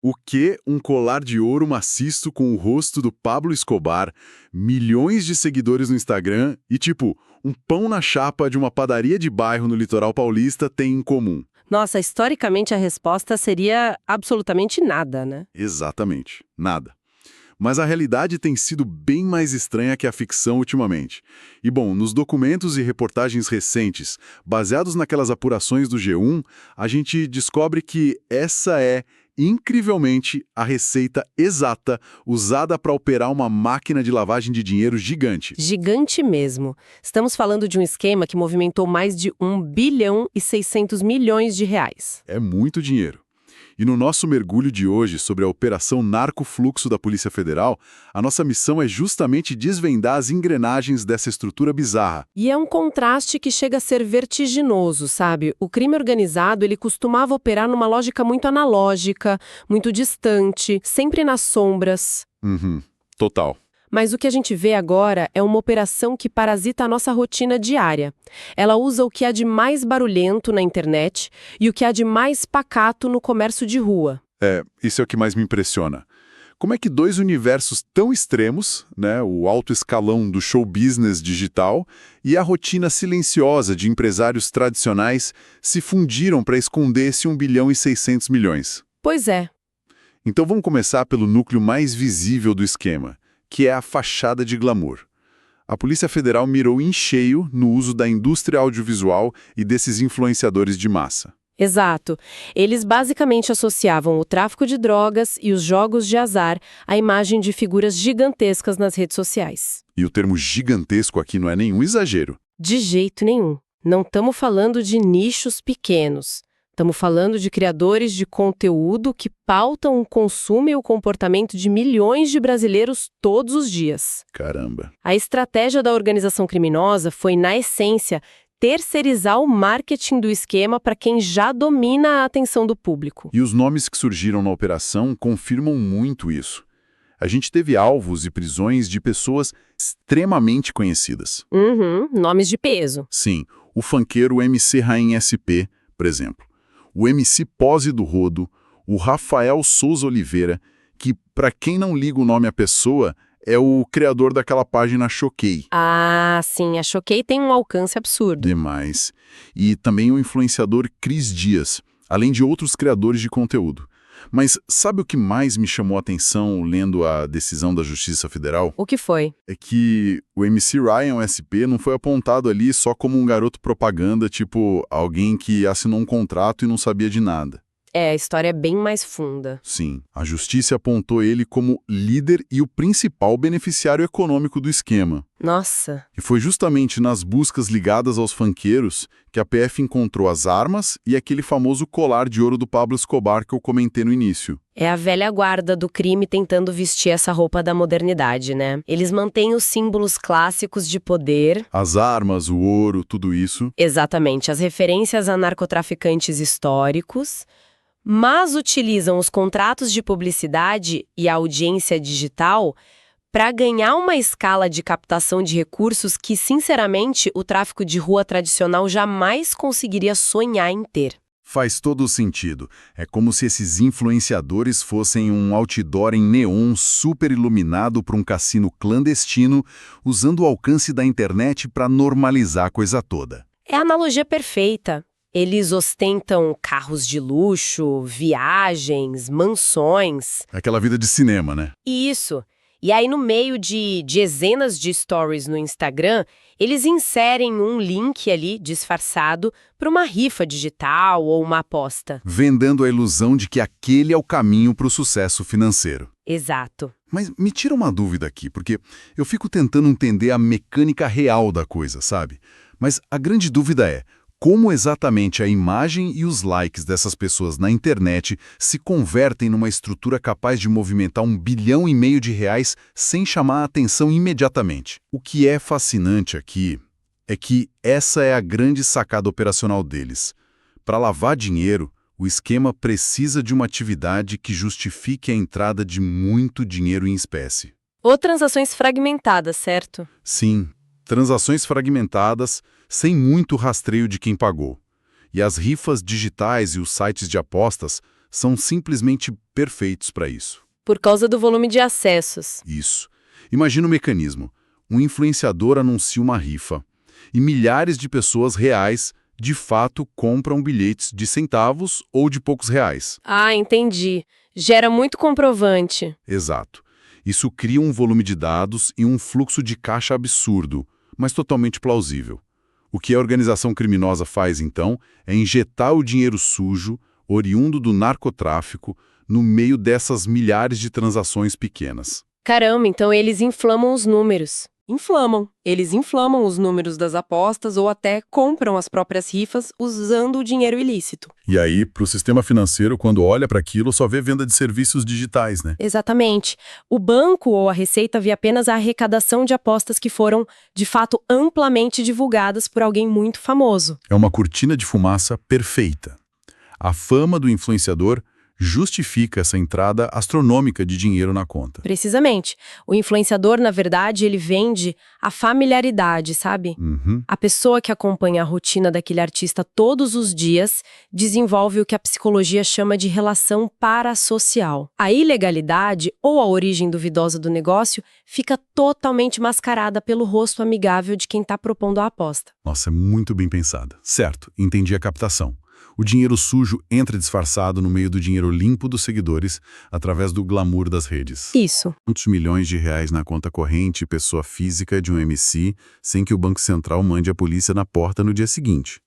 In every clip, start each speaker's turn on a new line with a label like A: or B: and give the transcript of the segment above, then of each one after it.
A: O que um colar de ouro maciço com o rosto do Pablo Escobar, milhões de seguidores no Instagram e, tipo, um pão na chapa de uma padaria de bairro no litoral paulista têm em comum?
B: Nossa, historicamente a resposta seria absolutamente nada, né?
A: Exatamente, nada. Mas a realidade tem sido bem mais estranha que a ficção ultimamente. E bom, nos documentos e reportagens recentes, baseados naquelas apurações do G1, a gente descobre que essa é, incrivelmente, a receita exata usada para operar uma máquina de lavagem de dinheiro gigante.
B: Gigante mesmo. Estamos falando de um esquema que movimentou mais de 1,6 bilhão de reais.
A: É muito dinheiro. E no nosso mergulho de hoje sobre a Operação Narcofluxo da Polícia Federal, a nossa missão é justamente desvendar as engrenagens dessa estrutura bizarra.
B: E é um contraste que chega a ser vertiginoso, sabe? O crime organizado, ele costumava operar numa lógica muito analógica, muito distante, sempre nas sombras.
A: Total.
B: Mas o que a gente vê agora é uma operação que parasita a nossa rotina diária. Ela usa o que há de mais barulhento na internet e o que há de mais pacato no comércio de rua.
A: Isso é o que mais me impressiona. Como é que dois universos tão extremos, né, o alto escalão do show business digital e a rotina silenciosa de empresários tradicionais se fundiram para esconder esse 1,6 bilhão?
B: Pois é.
A: Então vamos começar pelo núcleo mais visível do esquema, que é a fachada de glamour. A Polícia Federal mirou em cheio no uso da indústria audiovisual e desses influenciadores de massa.
B: Exato. Eles basicamente associavam o tráfico de drogas e os jogos de azar à imagem de figuras gigantescas nas redes sociais.
A: E o termo gigantesco aqui não é nenhum exagero.
B: De jeito nenhum. Não estamos falando de nichos pequenos. Estamos falando de criadores de conteúdo que pautam o consumo e o comportamento de milhões de brasileiros todos os dias.
A: Caramba.
B: A estratégia da organização criminosa foi, na essência, terceirizar o marketing do esquema para quem já domina a atenção do público.
A: E os nomes que surgiram na operação confirmam muito isso. A gente teve alvos e prisões de pessoas extremamente conhecidas.
B: Nomes de peso.
A: Sim, o funkeiro MC Rainha SP, por exemplo. O MC Pose do Rodo, o Rafael Souza Oliveira, que, para quem não liga o nome à pessoa, é o criador daquela página Choquei.
B: Ah, sim, a Choquei tem um alcance absurdo.
A: Demais. E também o influenciador Cris Dias, além de outros criadores de conteúdo. Mas sabe o que mais me chamou a atenção lendo a decisão da Justiça Federal?
B: O que foi?
A: É que o MC Ryan SP não foi apontado ali só como um garoto propaganda, tipo alguém que assinou um contrato e não sabia de nada.
B: A história é bem mais funda.
A: Sim, a Justiça apontou ele como líder e o principal beneficiário econômico do esquema.
B: Nossa.
A: E foi justamente nas buscas ligadas aos funkeiros que a PF encontrou as armas e aquele famoso colar de ouro do Pablo Escobar que eu comentei no início.
B: É a velha guarda do crime tentando vestir essa roupa da modernidade, né? Eles mantêm os símbolos clássicos de poder.
A: As armas, o ouro, tudo isso.
B: Exatamente, as referências a narcotraficantes históricos, mas utilizam os contratos de publicidade e a audiência digital para ganhar uma escala de captação de recursos que, sinceramente, o tráfico de rua tradicional jamais conseguiria sonhar em ter.
A: Faz todo o sentido. É como se esses influenciadores fossem um outdoor em neon super iluminado para um cassino clandestino, usando o alcance da internet para normalizar a coisa toda.
B: É a analogia perfeita. Eles ostentam carros de luxo, viagens, mansões.
A: Aquela vida de cinema, né?
B: Isso. E aí, no meio de dezenas de stories no Instagram, eles inserem um link ali, disfarçado, para uma rifa digital ou uma aposta.
A: Vendendo a ilusão de que aquele é o caminho para o sucesso financeiro.
B: Exato.
A: Mas me tira uma dúvida aqui, porque eu fico tentando entender a mecânica real da coisa, sabe? Mas a grande dúvida é: como exatamente a imagem e os likes dessas pessoas na internet se convertem numa estrutura capaz de movimentar 1,5 bilhão de reais sem chamar a atenção imediatamente? O que é fascinante aqui é que essa é a grande sacada operacional deles. Para lavar dinheiro, o esquema precisa de uma atividade que justifique a entrada de muito dinheiro em espécie.
B: Ou transações fragmentadas, certo?
A: Sim, transações fragmentadas, sem muito rastreio de quem pagou. E as rifas digitais e os sites de apostas são simplesmente perfeitos para isso.
B: Por causa do volume de acessos.
A: Isso. Imagina o mecanismo. Um influenciador anuncia uma rifa e milhares de pessoas reais, de fato, compram bilhetes de centavos ou de poucos reais.
B: Ah, entendi. Gera muito comprovante.
A: Exato. Isso cria um volume de dados e um fluxo de caixa absurdo, mas totalmente plausível. O que a organização criminosa faz, então, é injetar o dinheiro sujo, oriundo do narcotráfico, no meio dessas milhares de transações pequenas.
B: Caramba, então eles inflamam os números.
C: Inflamam. Eles inflamam os números das apostas ou até compram as próprias rifas usando o dinheiro ilícito.
A: E aí, para o sistema financeiro, quando olha para aquilo, só vê venda de serviços digitais, né?
C: Exatamente. O banco ou a Receita vê apenas a arrecadação de apostas que foram, de fato, amplamente divulgadas por alguém muito famoso.
A: É uma cortina de fumaça perfeita. A fama do influenciador justifica essa entrada astronômica de dinheiro na conta.
C: Precisamente. O influenciador, na verdade, ele vende a familiaridade, sabe? A pessoa que acompanha a rotina daquele artista todos os dias desenvolve o que a psicologia chama de relação parasocial. A ilegalidade ou a origem duvidosa do negócio fica totalmente mascarada pelo rosto amigável de quem está propondo a aposta.
A: Nossa, é muito bem pensada. Certo, entendi a captação. O dinheiro sujo entra disfarçado no meio do dinheiro limpo dos seguidores, através do glamour das redes.
C: Isso.
A: Quantos milhões de reais na conta corrente, pessoa física de um MC, sem que o Banco Central mande a polícia na porta no dia seguinte.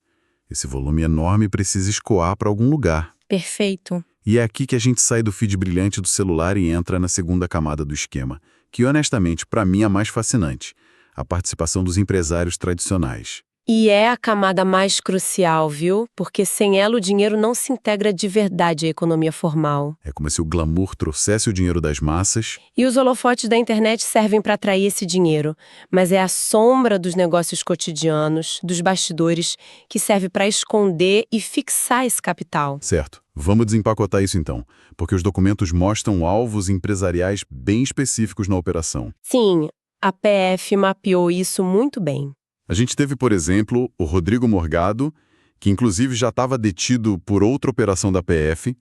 A: Esse volume enorme precisa escoar para algum lugar.
C: Perfeito.
A: E é aqui que a gente sai do feed brilhante do celular e entra na segunda camada do esquema, que honestamente, para mim, é a mais fascinante: a participação dos empresários tradicionais.
B: E é a camada mais crucial, viu? Porque sem ela o dinheiro não se integra de verdade à economia formal.
A: É como se o glamour trouxesse o dinheiro das massas.
B: E os holofotes da internet servem para atrair esse dinheiro, mas é a sombra dos negócios cotidianos, dos bastidores, que serve para esconder e fixar esse capital.
A: Certo. Vamos desempacotar isso então, porque os documentos mostram alvos empresariais bem específicos na operação.
B: Sim, a PF mapeou isso muito bem.
A: A gente teve, por exemplo, o Rodrigo Morgado, que inclusive já estava detido por outra operação da PF,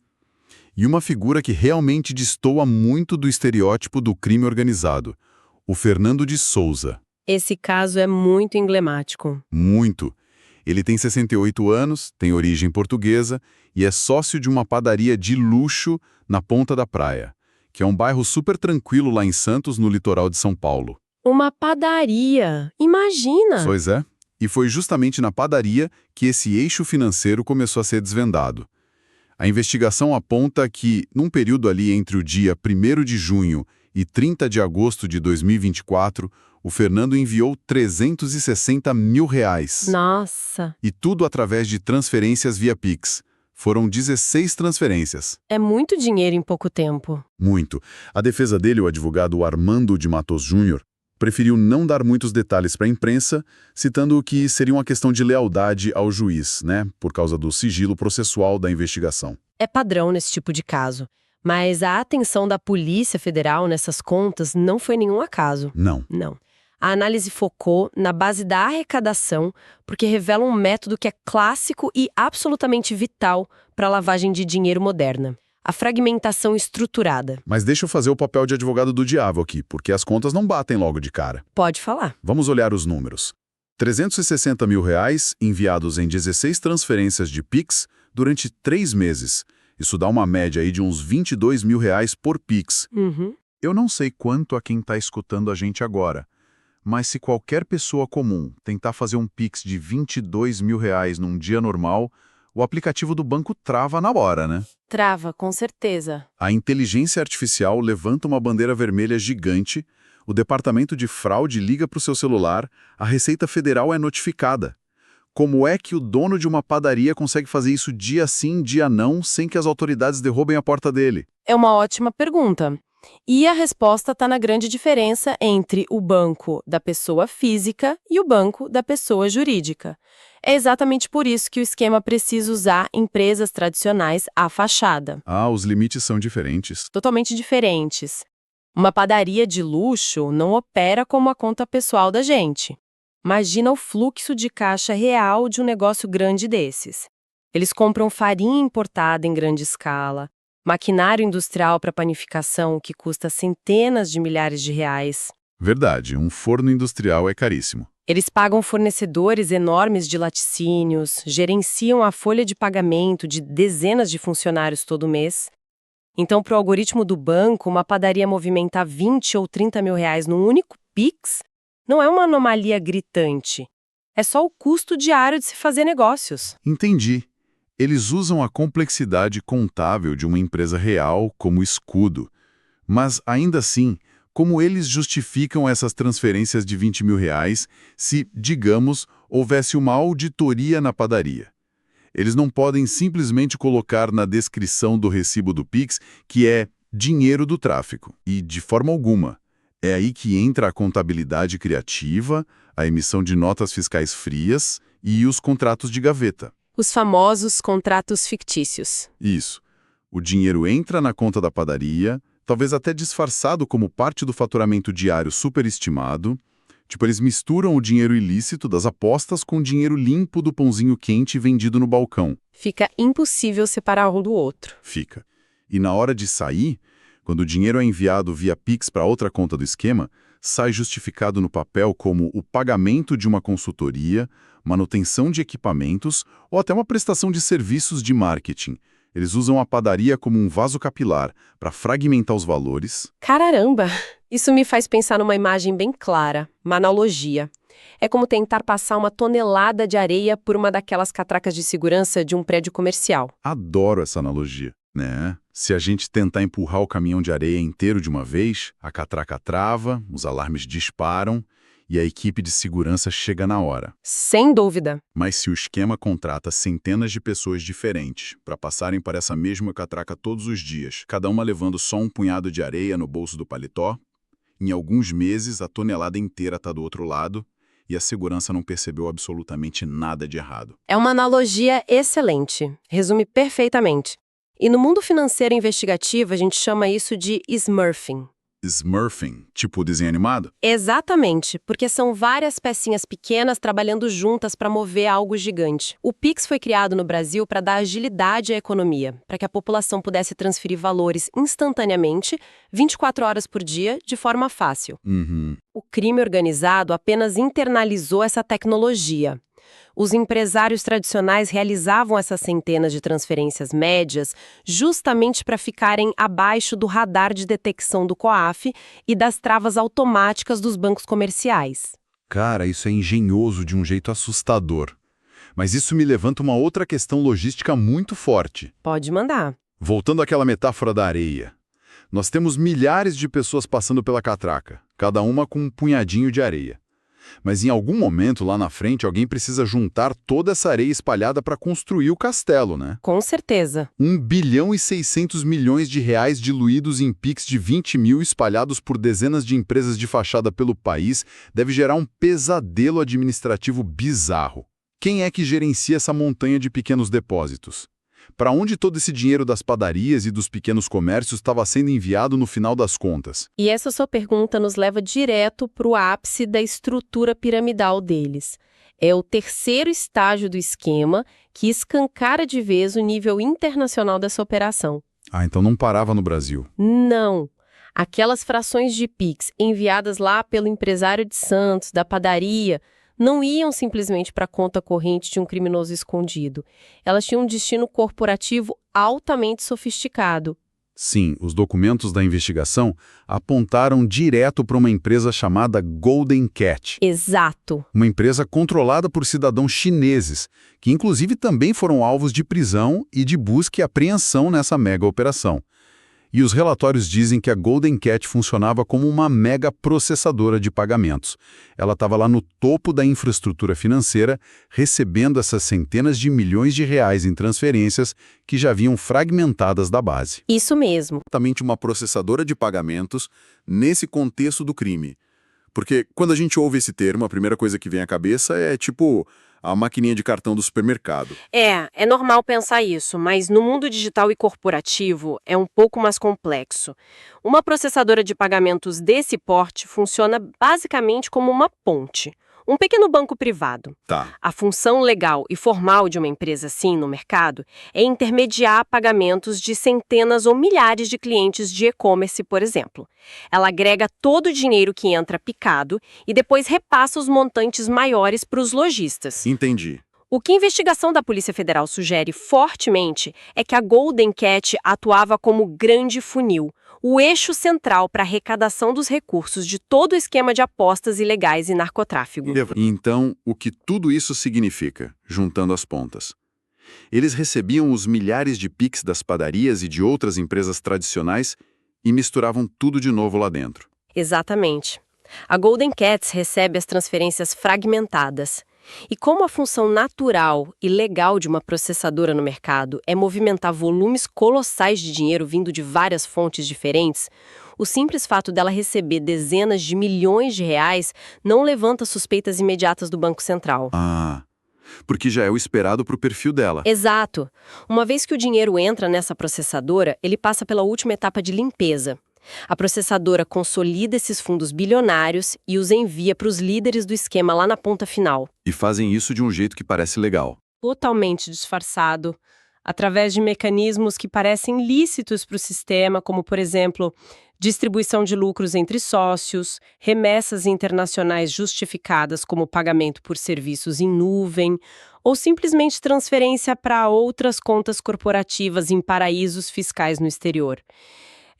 A: e uma figura que realmente destoa muito do estereótipo do crime organizado, o Fernando de Souza.
B: Esse caso é muito emblemático.
A: Muito. Ele tem 68 anos, tem origem portuguesa e é sócio de uma padaria de luxo na Ponta da Praia, que é um bairro super tranquilo lá em Santos, no litoral de São Paulo.
B: Uma padaria! Imagina!
A: Pois é. E foi justamente na padaria que esse eixo financeiro começou a ser desvendado. A investigação aponta que, num período ali entre o dia 1º de junho e 30 de agosto de 2024, o Fernando enviou 360 mil reais.
B: Nossa!
A: E tudo através de transferências via Pix. Foram 16 transferências.
B: É muito dinheiro em pouco tempo.
A: Muito. A defesa dele, o advogado Armando de Matos Júnior, preferiu não dar muitos detalhes para a imprensa, citando que seria uma questão de lealdade ao juiz, né, por causa do sigilo processual da investigação.
B: É padrão nesse tipo de caso. Mas a atenção da Polícia Federal nessas contas não foi nenhum acaso.
A: Não.
B: Não. A análise focou na base da arrecadação, porque revela um método que é clássico e absolutamente vital para a lavagem de dinheiro moderna. A fragmentação estruturada.
A: Mas deixa eu fazer o papel de advogado do diabo aqui, porque as contas não batem logo de cara.
B: Pode falar.
A: Vamos olhar os números. 360 mil reais enviados em 16 transferências de Pix durante 3 meses. Isso dá uma média aí de uns 22 mil reais por Pix. Eu não sei quanto a quem está escutando a gente agora, mas se qualquer pessoa comum tentar fazer um Pix de 22 mil reais num dia normal, o aplicativo do banco trava na hora, né?
B: Trava, com certeza.
A: A inteligência artificial levanta uma bandeira vermelha gigante, o departamento de fraude liga para o seu celular, a Receita Federal é notificada. Como é que o dono de uma padaria consegue fazer isso dia sim, dia não, sem que as autoridades derrubem a porta dele?
B: É uma ótima pergunta. E a resposta está na grande diferença entre o banco da pessoa física e o banco da pessoa jurídica. É exatamente por isso que o esquema precisa usar empresas tradicionais à fachada.
A: Ah, os limites são diferentes.
B: Totalmente diferentes. Uma padaria de luxo não opera como a conta pessoal da gente. Imagina o fluxo de caixa real de um negócio grande desses. Eles compram farinha importada em grande escala,
C: Maquinário industrial para panificação que custa centenas de milhares de reais.
A: Verdade, um forno industrial é caríssimo.
C: Eles pagam fornecedores enormes de laticínios, gerenciam a folha de pagamento de dezenas de funcionários todo mês. Então, para o algoritmo do banco, uma padaria movimentar 20 ou 30 mil reais num único Pix não é uma anomalia gritante. É só o custo diário de se fazer negócios.
A: Entendi. Eles usam a complexidade contábil de uma empresa real como escudo. Mas, ainda assim, como eles justificam essas transferências de 20 mil reais se, digamos, houvesse uma auditoria na padaria? Eles não podem simplesmente colocar na descrição do recibo do Pix que é dinheiro do tráfico. E, de forma alguma, é aí que entra a contabilidade criativa, a emissão de notas fiscais frias e os contratos de gaveta.
C: Os famosos contratos fictícios.
A: Isso. O dinheiro entra na conta da padaria, talvez até disfarçado como parte do faturamento diário superestimado. Tipo, eles misturam o dinheiro ilícito das apostas com o dinheiro limpo do pãozinho quente vendido no balcão.
C: Fica impossível separar um do outro.
A: Fica. E na hora de sair, quando o dinheiro é enviado via Pix para outra conta do esquema, sai justificado no papel como o pagamento de uma consultoria, manutenção de equipamentos ou até uma prestação de serviços de marketing. Eles usam a padaria como um vaso capilar para fragmentar os valores.
C: Caramba! Isso me faz pensar numa imagem bem clara, uma analogia. É como tentar passar uma tonelada de areia por uma daquelas catracas de segurança de um prédio comercial.
A: Adoro essa analogia, né? Se a gente tentar empurrar o caminhão de areia inteiro de uma vez, a catraca trava, os alarmes disparam e a equipe de segurança chega na hora.
C: Sem dúvida.
A: Mas se o esquema contrata centenas de pessoas diferentes para passarem por essa mesma catraca todos os dias, cada uma levando só um punhado de areia no bolso do paletó, em alguns meses a tonelada inteira está do outro lado e a segurança não percebeu absolutamente nada de errado.
C: É uma analogia excelente. Resume perfeitamente. E no mundo financeiro investigativo, a gente chama isso de smurfing.
A: Smurfing, tipo desenho animado?
C: Exatamente, porque são várias pecinhas pequenas trabalhando juntas para mover algo gigante. O Pix foi criado no Brasil para dar agilidade à economia, para que a população pudesse transferir valores instantaneamente, 24 horas por dia, de forma fácil. O crime organizado apenas internalizou essa tecnologia. Os empresários tradicionais realizavam essas centenas de transferências médias justamente para ficarem abaixo do radar de detecção do COAF e das travas automáticas dos bancos comerciais.
A: Cara, isso é engenhoso de um jeito assustador. Mas isso me levanta uma outra questão logística muito forte.
C: Pode mandar.
A: Voltando àquela metáfora da areia. Nós temos milhares de pessoas passando pela catraca, cada uma com um punhadinho de areia. Mas em algum momento, lá na frente, alguém precisa juntar toda essa areia espalhada para construir o castelo, né?
C: Com certeza.
A: 1 bilhão e 600 milhões de reais diluídos em Pix de 20 mil espalhados por dezenas de empresas de fachada pelo país deve gerar um pesadelo administrativo bizarro. Quem é que gerencia essa montanha de pequenos depósitos? Para onde todo esse dinheiro das padarias e dos pequenos comércios estava sendo enviado no final das contas?
C: E essa sua pergunta nos leva direto para o ápice da estrutura piramidal deles. É o terceiro estágio do esquema que escancara de vez o nível internacional dessa operação.
A: Ah, então não parava no Brasil.
C: Não. Aquelas frações de Pix enviadas lá pelo empresário de Santos, da padaria, não iam simplesmente para a conta corrente de um criminoso escondido. Elas tinham um destino corporativo altamente sofisticado.
A: Sim, os documentos da investigação apontaram direto para uma empresa chamada Golden Cat.
C: Exato.
A: Uma empresa controlada por cidadãos chineses, que inclusive também foram alvos de prisão e de busca e apreensão nessa mega operação. E os relatórios dizem que a Golden Cat funcionava como uma mega processadora de pagamentos. Ela estava lá no topo da infraestrutura financeira, recebendo essas centenas de milhões de reais em transferências que já vinham fragmentadas da base.
C: Isso mesmo.
A: Exatamente uma processadora de pagamentos nesse contexto do crime. Porque quando a gente ouve esse termo, a primeira coisa que vem à cabeça é tipo a maquininha de cartão do supermercado.
C: É normal pensar isso, mas no mundo digital e corporativo é um pouco mais complexo. Uma processadora de pagamentos desse porte funciona basicamente como uma ponte.
B: Um pequeno banco privado.
A: Tá.
B: A função legal e formal de uma empresa assim no mercado é intermediar pagamentos de centenas ou milhares de clientes de e-commerce, por exemplo. Ela agrega todo o dinheiro que entra picado e depois repassa os montantes maiores para os lojistas.
A: Entendi.
B: O que a investigação da Polícia Federal sugere fortemente é que a Golden Cat atuava como grande funil, o eixo central para a arrecadação dos recursos de todo o esquema de apostas ilegais e narcotráfico.
A: Então, o que tudo isso significa, juntando as pontas? Eles recebiam os milhares de Pix das padarias e de outras empresas tradicionais e misturavam tudo de novo lá dentro.
B: Exatamente. A Golden Cats recebe as transferências fragmentadas. E como a função natural e legal de uma processadora no mercado é movimentar volumes colossais de dinheiro vindo de várias fontes diferentes, o simples fato dela receber dezenas de milhões de reais não levanta suspeitas imediatas do Banco Central.
A: Ah, porque já é o esperado para o perfil dela.
B: Exato. Uma vez que o dinheiro entra nessa processadora, ele passa pela última etapa de limpeza. A processadora consolida esses fundos bilionários e os envia para os líderes do esquema lá na ponta final.
A: E fazem isso de um jeito que parece legal.
B: Totalmente disfarçado, através de mecanismos que parecem lícitos para o sistema, como, por exemplo, distribuição de lucros entre sócios, remessas internacionais justificadas como pagamento por serviços em nuvem, ou simplesmente transferência para outras contas corporativas em paraísos fiscais no exterior.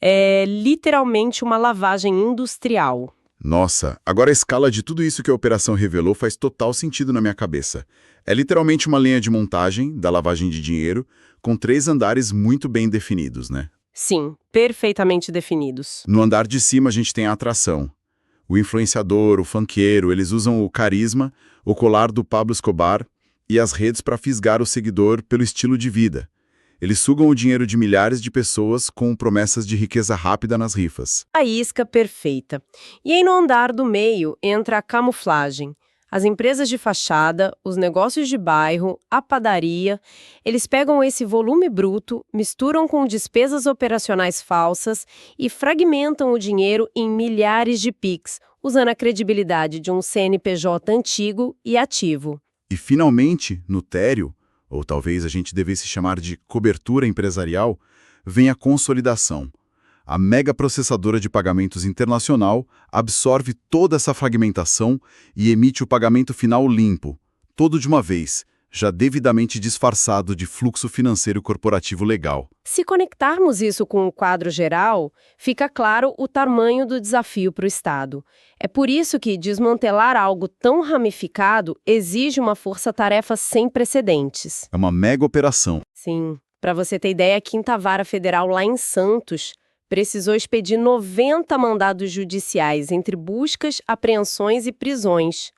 B: É literalmente uma lavagem industrial.
A: Nossa, agora a escala de tudo isso que a operação revelou faz total sentido na minha cabeça. É literalmente uma linha de montagem da lavagem de dinheiro com 3 andares muito bem definidos, né?
B: Sim, perfeitamente definidos.
A: No andar de cima a gente tem a atração. O influenciador, o funkeiro, eles usam o carisma, o colar do Pablo Escobar e as redes para fisgar o seguidor pelo estilo de vida. Eles sugam o dinheiro de milhares de pessoas com promessas de riqueza rápida nas rifas.
B: A isca perfeita. E aí no andar do meio entra a camuflagem. As empresas de fachada, os negócios de bairro, a padaria, eles pegam esse volume bruto, misturam com despesas operacionais falsas e fragmentam o dinheiro em milhares de PIX, usando a credibilidade de um CNPJ antigo e ativo.
A: E finalmente, no térreo, ou talvez a gente devesse chamar de cobertura empresarial, vem a consolidação. A mega processadora de pagamentos internacional absorve toda essa fragmentação e emite o pagamento final limpo, todo de uma vez, já devidamente disfarçado de fluxo financeiro corporativo legal.
B: Se conectarmos isso com o quadro geral, fica claro o tamanho do desafio para o Estado. É por isso que desmantelar algo tão ramificado exige uma força-tarefa sem precedentes.
A: É uma mega operação.
B: Sim. Para você ter ideia, a 5ª Vara Federal lá em Santos precisou expedir 90 mandados judiciais entre buscas, apreensões e prisões.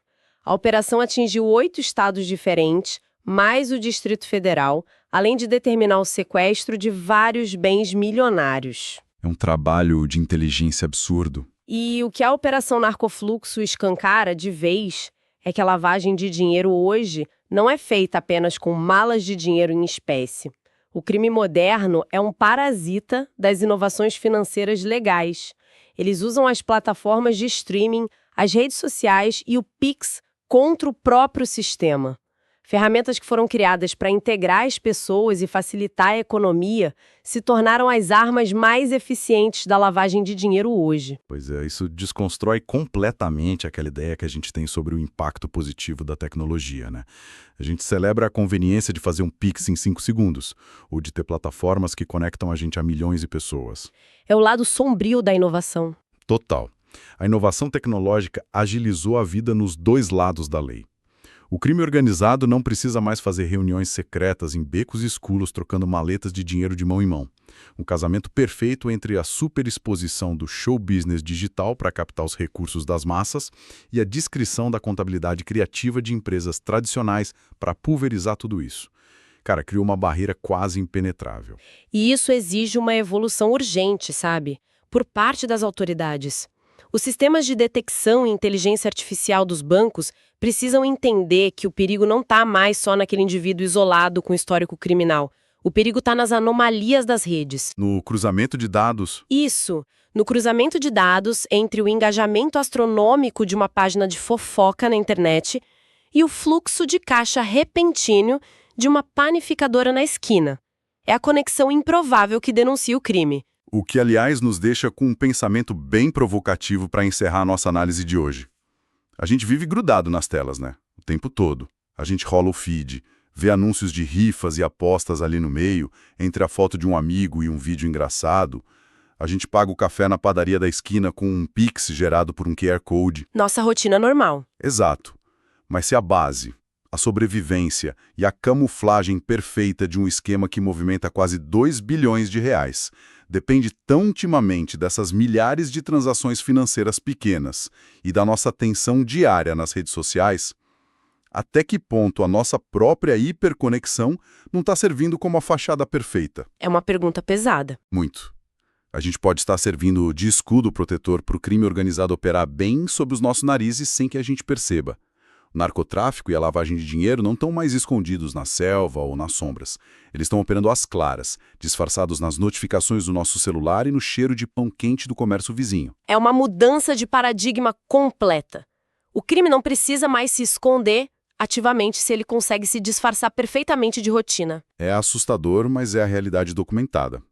B: A operação atingiu 8 estados diferentes, mais o Distrito Federal, além de determinar o sequestro de vários bens milionários.
A: É um trabalho de inteligência absurdo.
B: E o que a Operação Narcofluxo escancara de vez é que a lavagem de dinheiro hoje não é feita apenas com malas de dinheiro em espécie. O crime moderno é um parasita das inovações financeiras legais. Eles usam as plataformas de streaming, as redes sociais e o Pix contra o próprio sistema. Ferramentas que foram criadas para integrar as pessoas e facilitar a economia se tornaram as armas mais eficientes da lavagem de dinheiro hoje.
A: Pois é, isso desconstrói completamente aquela ideia que a gente tem sobre o impacto positivo da tecnologia, né? A gente celebra a conveniência de fazer um Pix em 5 segundos, ou de ter plataformas que conectam a gente a milhões de pessoas.
B: É o lado sombrio da inovação.
A: Total. A inovação tecnológica agilizou a vida nos 2 lados da lei. O crime organizado não precisa mais fazer reuniões secretas em becos escuros trocando maletas de dinheiro de mão em mão. Um casamento perfeito entre a superexposição do show business digital para captar os recursos das massas e a discrição da contabilidade criativa de empresas tradicionais para pulverizar tudo isso. Cara, criou uma barreira quase impenetrável.
B: E isso exige uma evolução urgente, sabe? Por parte das autoridades. Os sistemas de detecção e inteligência artificial dos bancos precisam entender que o perigo não está mais só naquele indivíduo isolado com histórico criminal.
C: O perigo está nas anomalias das redes.
A: No cruzamento de dados.
C: Isso, no cruzamento de dados entre o engajamento astronômico de uma página de fofoca na internet e o fluxo de caixa repentino de uma panificadora na esquina. É a conexão improvável que denuncia o crime.
A: O que, aliás, nos deixa com um pensamento bem provocativo para encerrar a nossa análise de hoje. A gente vive grudado nas telas, né? O tempo todo. A gente rola o feed, vê anúncios de rifas e apostas ali no meio, entre a foto de um amigo e um vídeo engraçado. A gente paga o café na padaria da esquina com um Pix gerado por um QR Code.
C: Nossa rotina normal.
A: Exato. Mas se a base, a sobrevivência e a camuflagem perfeita de um esquema que movimenta quase 2 bilhões de reais depende tão intimamente dessas milhares de transações financeiras pequenas e da nossa atenção diária nas redes sociais, até que ponto a nossa própria hiperconexão não está servindo como a fachada perfeita?
C: É uma pergunta pesada.
A: Muito. A gente pode estar servindo de escudo protetor para o crime organizado operar bem sob os nossos narizes sem que a gente perceba. O narcotráfico e a lavagem de dinheiro não estão mais escondidos na selva ou nas sombras. Eles estão operando às claras, disfarçados nas notificações do nosso celular e no cheiro de pão quente do comércio vizinho.
C: É uma mudança de paradigma completa. O crime não precisa mais se esconder ativamente se ele consegue se disfarçar perfeitamente de rotina.
A: É assustador, mas é a realidade documentada.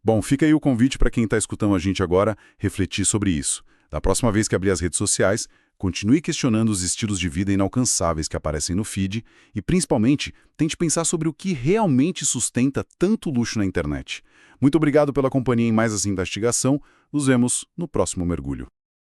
A: Bom, fica aí o convite para quem está escutando a gente agora refletir sobre isso. Da próxima vez que abrir as redes sociais, continue questionando os estilos de vida inalcançáveis que aparecem no feed e, principalmente, tente pensar sobre o que realmente sustenta tanto luxo na internet. Muito obrigado pela companhia em mais essa investigação. Nos vemos no próximo mergulho.